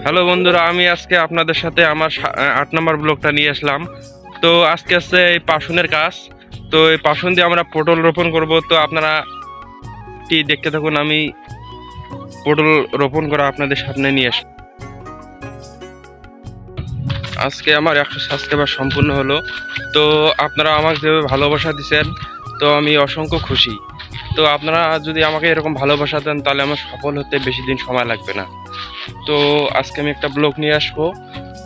Hello বন্ধুরা, আমি আজকে আপনাদের সাথে আমার 8 নম্বর ব্লকটা নিয়ে আসলাম। তো আজকে আছে এই পাশনের কাজ। তো এই পাশন দিয়ে আমরা পটল রোপণ করব। তো আপনারা কি দেখতে থাকুন, আমি পটল রোপণ করা আপনাদের সামনে নিয়ে আসি। আজকে আমার 100 সাবস্ক্রাইবার সম্পূর্ণ হলো। তো আপনারা আমাকে যেভাবে ভালোবাসা দিচ্ছেন, তো আমি অসংখ্য খুশি। তো আপনারা যদি আমাকে এরকম ভালোবাসা দেন তাহলে আমার সফল হতে বেশি দিন সময় লাগবে না। তো আজকে আমি একটা ব্লগ নিয়ে আসবো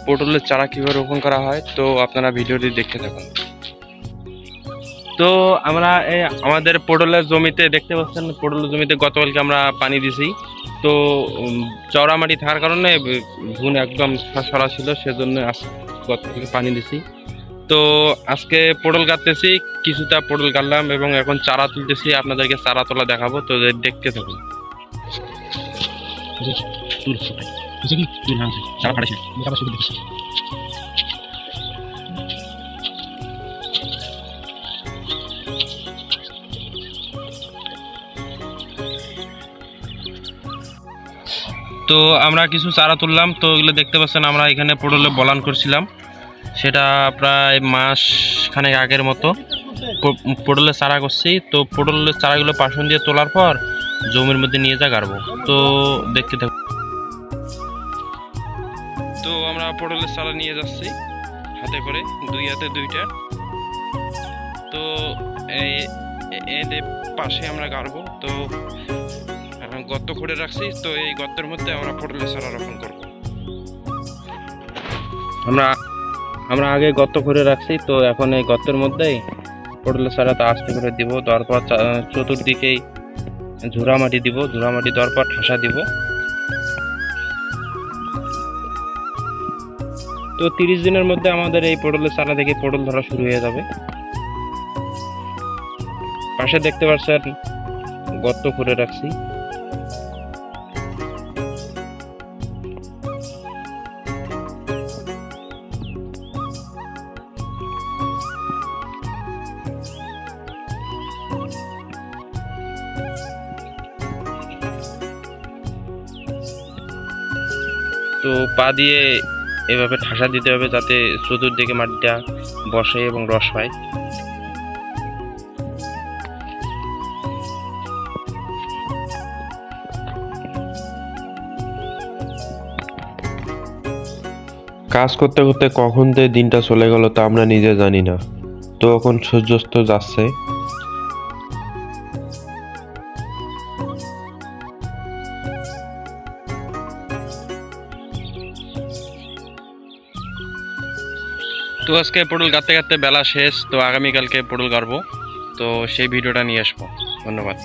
পটলের চারা কিভাবে রোপণ করা হয়। তো আপনারা ভিডিওটি দেখতে থাকুন। তো আমরা এই আমাদের পটলের জমিতে দেখতে পাচ্ছেন, পটলের জমিতে গতকালকে আমরা পানি দিছি। তো চওড়া মাটি থাকার কারণে ধুন একদম সরা ছিল, সেজন্য গতকালকে পানি দিছি। তো আজকে পটল কাটতেছি, কিছুটা পটল কাটলাম এবং এখন চারা তুলতেছি। আপনাদেরকে চারা তোলা দেখাবো, তো দেখতে থাকুন। তো আমরা কিছু চারা তুললাম। তো এগুলো দেখতে পাচ্ছেন, আমরা এখানে পটলে বলান করছিলাম, সেটা প্রায় মাস খানেক আগের মতো পটলের চারা করছি। তো পটলের চারাগুলো পাশন দিয়ে তোলার পর জমির মধ্যে নিয়ে যা গাড়বো। তো দেখতে থাকুন। তো আমরা পটলের চারা নিয়ে যাচ্ছি হাতে করে, দুই হাতে দুইটা। তো এদের পাশে আমরা গাড়বো। তো গর্ত করে রাখছি, তো এই গর্তের মধ্যে আমরা পটলের চারা রোপণ করবো। আমরা আমরা আগে গর্ত করে রাখছি, তো এখন এই গর্তের মধ্যেই পটলের চারাটা আস্তে করে দিব। দেওয়ার পর চতুর্দিকেই ঝুরা মাটি দিব, ঝুরা মাটি দেওয়ার পর ঠাসা দিব। তো 30 দিনের মধ্যে আমাদের এই পটলের চারা থেকে পটল ধরা শুরু হয়ে যাবে। পাশে দেখতে পাচ্ছেন গর্ত করে রাখছি। তো পা দিয়ে এভাবে ঠাসা দিতে হবে, যাতে চতুর্দিকে মাটিটা বসে এবং রস হয়। কাজ করতে করতে কখন যে দিনটা চলে গেল তা আমরা নিজে জানি না। তো এখন সূর্যাস্ত যাচ্ছে। তো আজকে পটল কাটতে কাটতে বেলা শেষ। তো আগামীকালকে পটল গাড়বো, তো সেই ভিডিওটা নিয়ে আসবো। ধন্যবাদ।